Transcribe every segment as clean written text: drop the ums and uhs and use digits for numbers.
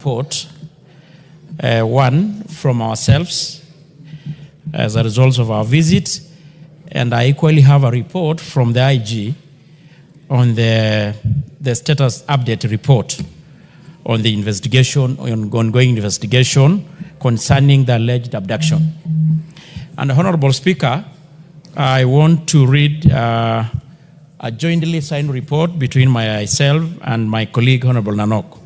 report, one from ourselves as a result of our visit, and I equally have a report from the IG on the status update report on the investigation, on ongoing investigation concerning the alleged abduction. And Honorable Speaker, I want to read a jointly signed report between myself and my colleague, Honorable Nanok,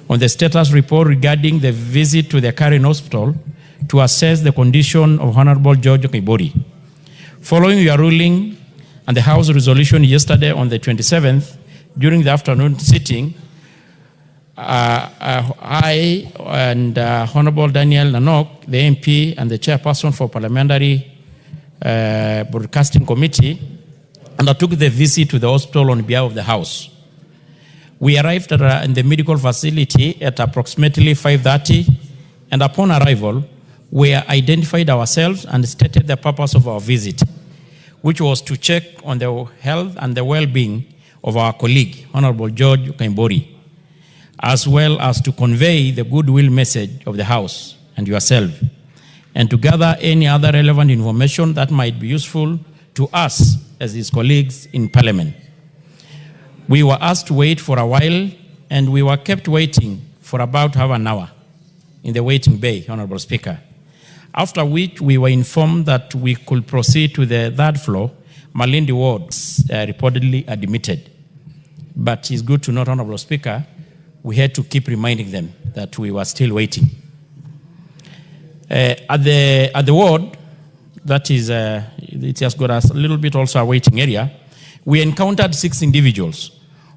on the status report regarding the visit to the Karen Hospital to assess the condition of Honorable George Koimburi. Following your ruling and the House resolution yesterday on the 27th, during the afternoon sitting, I and Honorable Daniel Nanok, the MP and the chairperson for Parliamentary Broadcasting Committee, undertook the visit to the hospital on behalf of the House. We arrived in the medical facility at approximately 5:30, and upon arrival, we identified ourselves and stated the purpose of our visit, which was to check on the health and the well-being of our colleague, Honorable George Koimburi, as well as to convey the goodwill message of the House and yourself, and to gather any other relevant information that might be useful to us as his colleagues in Parliament. We were asked to wait for a while, and we were kept waiting for about half an hour in the waiting bay, Honorable Speaker, after which we were informed that we could proceed to the third floor. Malindi wards reportedly admitted. But it's good to note, Honorable Speaker, we had to keep reminding them that we were still waiting. At the ward, that is, it has got us a little bit also a waiting area, we encountered 6 individuals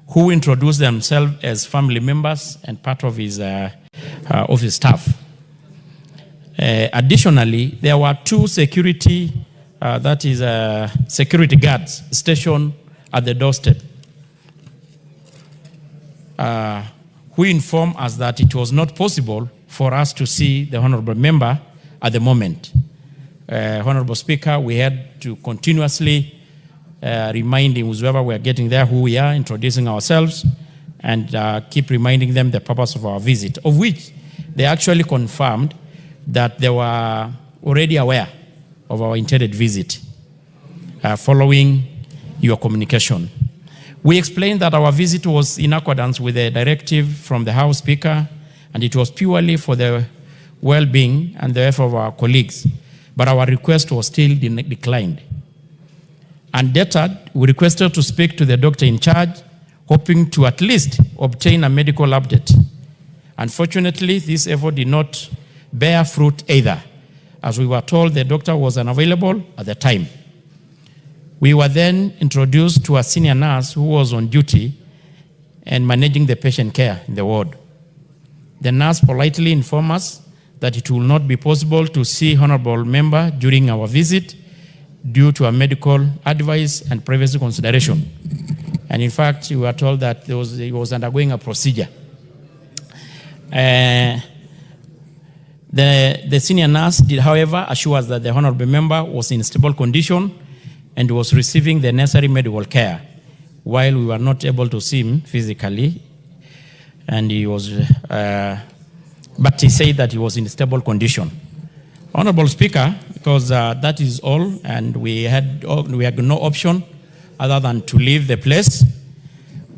who introduced themselves as family members and part of his office staff. Additionally, there were 2 security, security guards stationed at the doorstep, who informed us that it was not possible for us to see the honorable member at the moment. Honorable Speaker, we had to continuously reminding whoever we are getting there who we are, introducing ourselves, and keep reminding them the purpose of our visit, of which they actually confirmed that they were already aware of our intended visit following your communication. We explained that our visit was in accordance with a directive from the House Speaker, and it was purely for the well-being and the effort of our colleagues, but our request was still declined. Undeterred, we requested to speak to the doctor in charge, hoping to at least obtain a medical update. Unfortunately, this effort did not bear fruit either, as we were told the doctor was unavailable at the time. We were then introduced to a senior nurse who was on duty and managing the patient care in the ward. The nurse politely informed us that it will not be possible to see honorable member during our visit due to a medical advice and privacy consideration. And in fact, we were told that he was undergoing a procedure. The senior nurse did, however, assure us that the honorable member was in stable condition and was receiving the necessary medical care, while we were not able to see him physically. And he was, but he said that he was in stable condition. Honorable Speaker, because that is all, and we had no option other than to leave the place.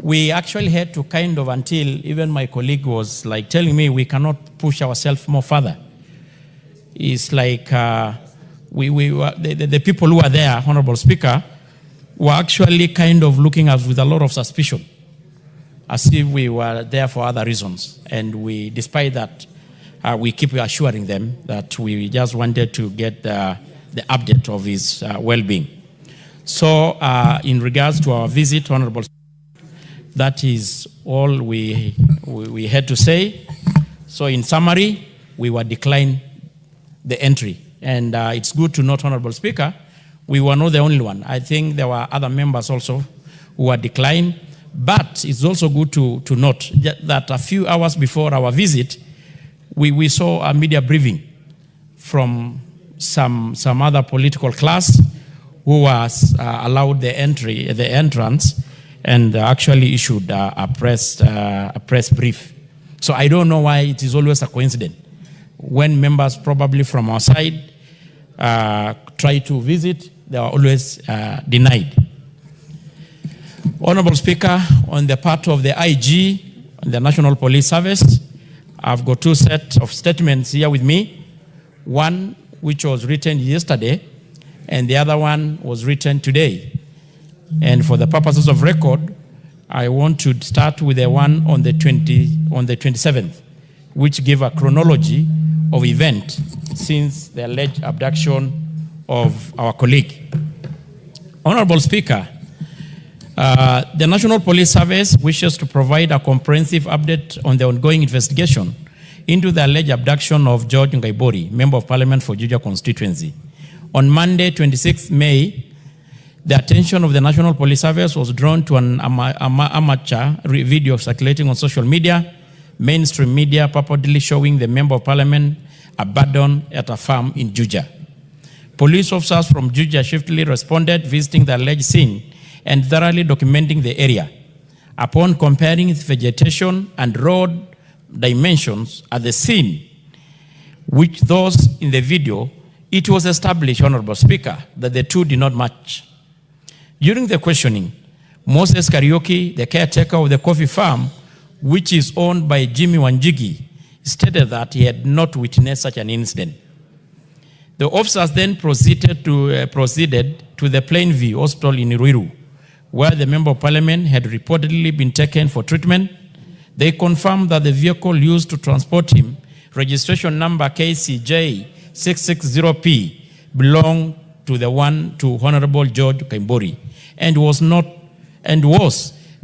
We actually had to kind of, until even my colleague was like telling me we cannot push ourselves more further. It's like the people who were there, Honorable Speaker, were actually kind of looking at us with a lot of suspicion, as if we were there for other reasons. And we, despite that, we keep assuring them that we just wanted to get the update of his well-being. So in regards to our visit, Honorable, that is all we had to say. So in summary, we were declined the entry. And it's good to note, Honorable Speaker, we were not the only one. I think there were other members also who were declined. But it's also good to note that a few hours before our visit, we saw a media briefing from some other political class who was allowed the entrance, and actually issued a press brief So I don't know why it is always a coincidence. When members probably from our side try to visit, they are always denied. Honorable Speaker, on the part of the IG, the National Police Service, I've got two sets of statements here with me. One which was written yesterday, and the other one was written today. And for the purposes of record, I want to start with the one on the 27th, which gave a chronology of events since the alleged abduction of our colleague. Honorable Speaker, the National Police Service wishes to provide a comprehensive update on the ongoing investigation into the alleged abduction of George Koimburi, Member of Parliament for Juja constituency. On Monday, 26 May, the attention of the National Police Service was drawn to an amateur video circulating on social media, mainstream media, purportedly showing the Member of Parliament abandoned at a farm in Juja. Police officers from Juja swiftly responded, visiting the alleged scene and thoroughly documenting the area. Upon comparing its vegetation and road dimensions at the scene, which those in the video, it was established, Honorable Speaker, that the two did not match. During the questioning, Moses Karaoke, the caretaker of the coffee farm, which is owned by Jimmy Wanjigi, stated that he had not witnessed such an incident. The officers then proceeded to the Plainview Hospital in Ruiru, where the Member of Parliament had reportedly been taken for treatment. They confirmed that the vehicle used to transport him, registration number KCJ 660P, belonged to Honorable George Koimburi and was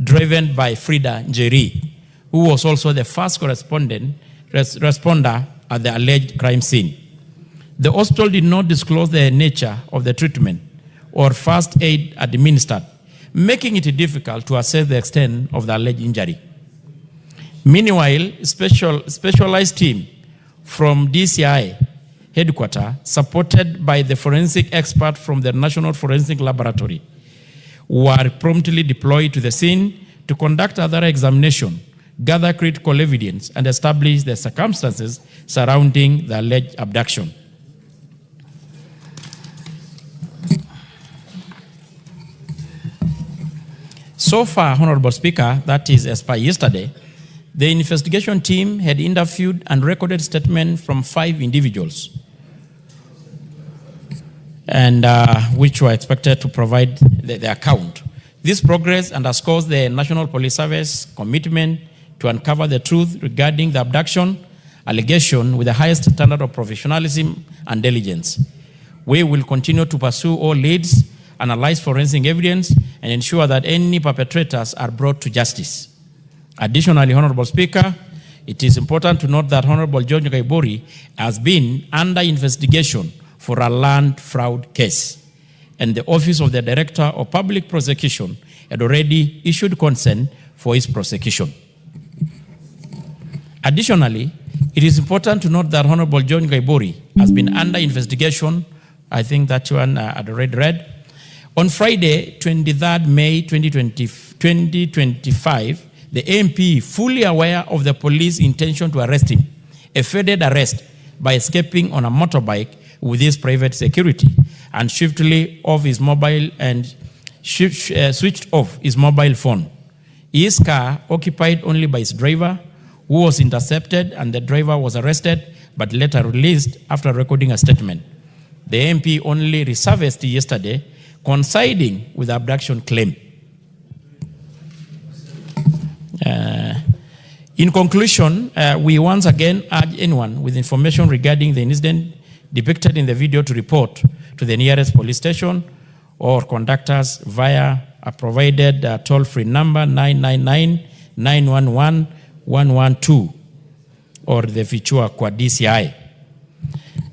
driven by Frida Njeri, who was also the first responder at the alleged crime scene. The hospital did not disclose the nature of the treatment or first aid administered, making it difficult to assess the extent of the alleged injury. Meanwhile, specialized team from DCI headquarters, supported by the forensic expert from the National Forensic Laboratory, were promptly deployed to the scene to conduct other examination, gather critical evidence, and establish the circumstances surrounding the alleged abduction. So far, Honorable Speaker, that is as per yesterday, the investigation team had interviewed and recorded statements from 5 individuals, and which were expected to provide the account. This progress underscores the National Police Service commitment to uncover the truth regarding the abduction allegation with the highest standard of professionalism and diligence. We will continue to pursue all leads, analyze forensic evidence, and ensure that any perpetrators are brought to justice. Additionally, Honorable Speaker, it is important to note that Honorable George Koimburi has been under investigation for a land fraud case, and the Office of the Director of Public Prosecution had already issued consent for his prosecution. Additionally, it is important to note that Honorable George Koimburi has been under investigation, I think that one I'd already read. On Friday, 23rd May 2025, the MP, fully aware of the police intention to arrest him, evaded arrest by escaping on a motorbike with his private security and swiftly off his mobile and switched off his mobile phone. His car, occupied only by his driver, who was intercepted, and the driver was arrested but later released after recording a statement. The MP only resurfaced yesterday, coinciding with the abduction claim. In conclusion, we once again urge anyone with information regarding the incident depicted in the video to report to the nearest police station or conductors via a provided toll-free number 999-911-112 or the Fichua kwa DCI.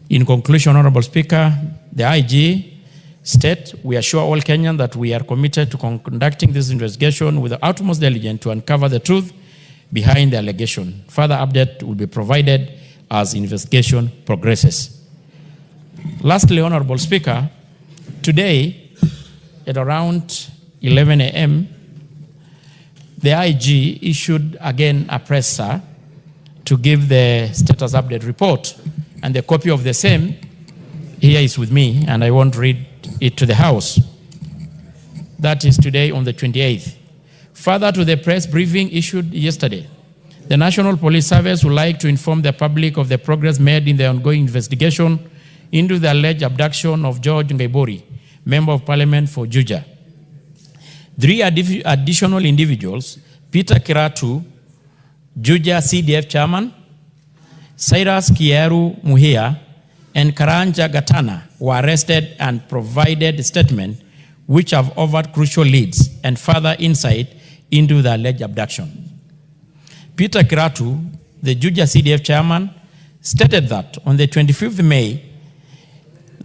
In conclusion, Honorable Speaker, the IG state, we assure all Kenyans that we are committed to conducting this investigation with the utmost diligence to uncover the truth behind the allegation. Further update will be provided as investigation progresses. Lastly, Honorable Speaker, today at around 11 a.m., the IG issued again a presser to give the status update report, and the copy of the same here is with me, and I won't read it to the House. That is today on the 28th. Further to the press briefing issued yesterday, the National Police Service would like to inform the public of the progress made in the ongoing investigation into the alleged abduction of George Koimburi, Member of Parliament for Juja. 3 additional individuals, Peter Kiratu, Juja CDF Chairman, Cyrus Kieru Muhia, and Karanja Gatana, were arrested and provided statements which have offered crucial leads and further insight into the alleged abduction. Peter Kiratu, the Juja CDF chairman, stated that on the 25th May,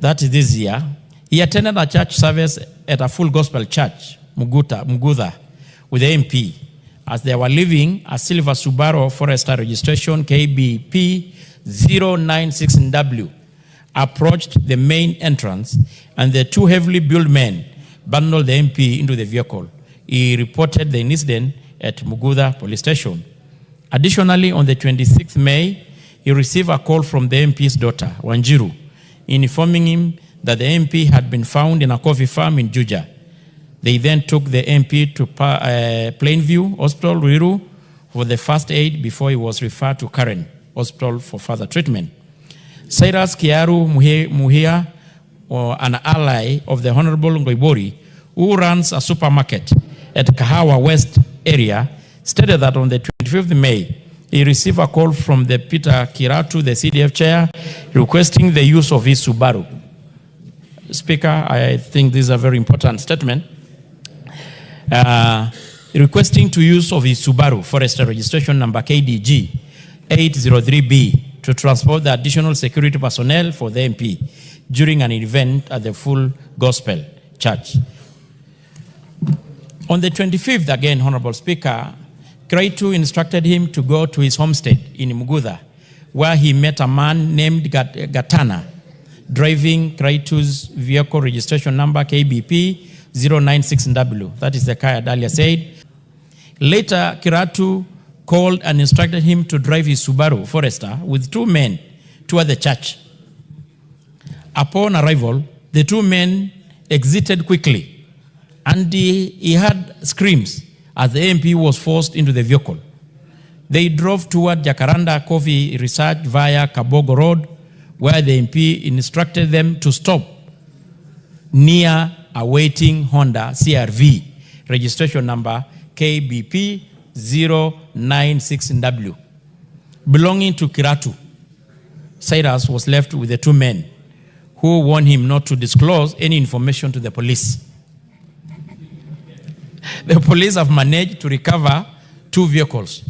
that is this year, he attended a church service at a full gospel church, Mugudha, with the MP, as they were leaving a silver Subaru Forester registration KBP 096W, approached the main entrance, and the 2 heavily built men bundled the MP into the vehicle. He reported the incident at Mugudha police station. Additionally, on the 26th May, he received a call from the MP's daughter, Wanjiru, informing him that the MP had been found in a coffee farm in Juja. They then took the MP to Plainview Hospital, Ruiru, for the first aid before he was referred to Karen Hospital for further treatment. Cyrus Kiaru Muhia, an ally of the Honorable Koimburi, who runs a supermarket at Kahawa West area, stated that on the 25th May, he received a call from the Peter Kiratu, the CDF chair, requesting the use of his Subaru. Speaker, I think this is a very important statement. Requesting to use of his Subaru Forester registration number KDG 803B to transport the additional security personnel for the MP during an event at the Full Gospel Church. On the 25th, again, Honorable Speaker, Kraitu instructed him to go to his homestead in Mugudha, where he met a man named Gatana, driving Kraitu's vehicle registration number KBP 096W. That is the car I earlier said. Later, Kiratu called and instructed him to drive his Subaru Forester with 2 men toward the church. Upon arrival, the 2 men exited quickly, and he heard screams as the MP was forced into the vehicle. They drove toward Jacaranda Coffee Research via Kabogo Road, where the MP instructed them to stop near a waiting Honda CRV, registration number KBP 096W, belonging to Kiratu. Cyrus was left with the 2 men, who warned him not to disclose any information to the police. The police have managed to recover 2 vehicles,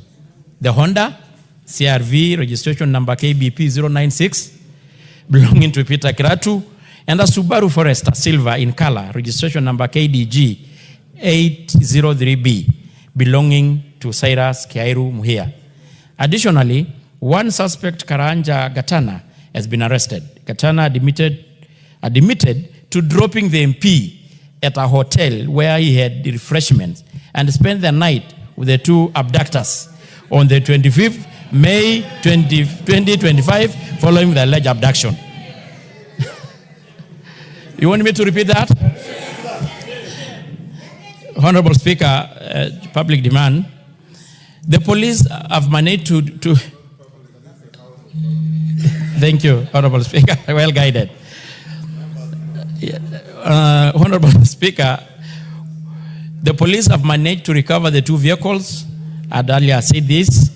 the Honda CRV registration number KBP 096, belonging to Peter Kiratu, and a Subaru Forester Silver in color, registration number KDG 803B, belonging to Cyrus Kiairu Muhia. Additionally, 1 suspect, Karanja Gatana, has been arrested. Gatana admitted to dropping the MP at a hotel where he had refreshments and spent the night with the 2 abductors on the 25th May 2025 following the alleged abduction. You want me to repeat that? Honorable Speaker, public demand. The police have managed to thank you, Honorable Speaker, well guided. Honorable Speaker, the police have managed to recover the 2 vehicles. I earlier said this,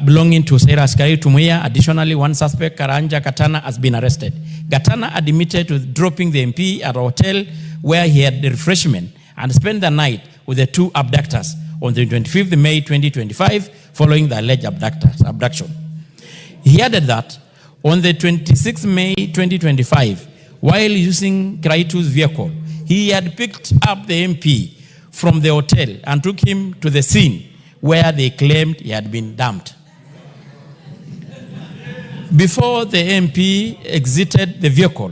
belonging to Cyrus Kiairu Muhia. Additionally, 1 suspect, Karanja Gatana, has been arrested. Gatana admitted to dropping the MP at a hotel where he had the refreshment and spent the night with the 2 abductors on the 25th May 2025 following the alleged abduction. He added that on the 26th May 2025, while using Kraitu's vehicle, he had picked up the MP from the hotel and took him to the scene where they claimed he had been dumped. Before the MP exited the vehicle,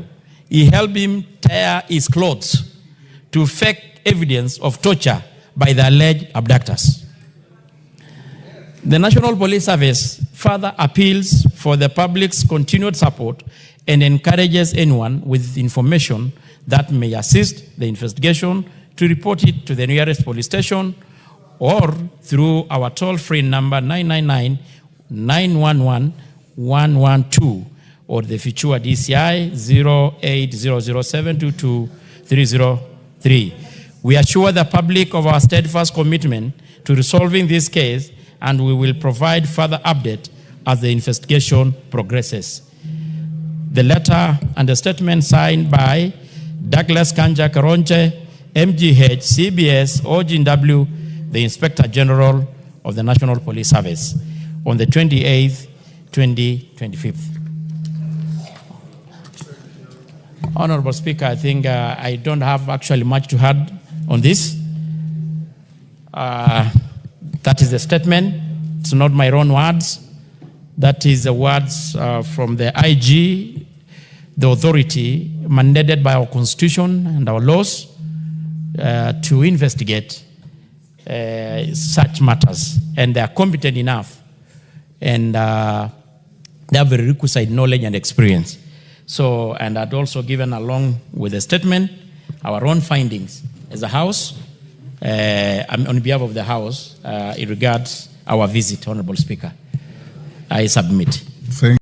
he helped him tear his clothes to fake evidence of torture by the alleged abductors. The National Police Service further appeals for the public's continued support and encourages anyone with information that may assist the investigation to report it to the nearest police station or through our toll-free number 999-911-112 or the Fichua DCI 0800722303. We assure the public of our steadfast commitment to resolving this case, and we will provide further update as the investigation progresses. The letter and the statement signed by Douglas Kanja Karonche, MGH, CBS, OGW, the Inspector General of the National Police Service, on the 28th, 2025. Honorable Speaker, I think I don't have actually much to add on this. That is the statement. It's not my own words. That is the words from the IG, the authority mandated by our Constitution and our laws to investigate such matters. And they are competent enough. And they have the requisite knowledge and experience. So, and I'd also given along with the statement our own findings as a House, on behalf of the House, in regards our visit, Honorable Speaker. I submit. Thank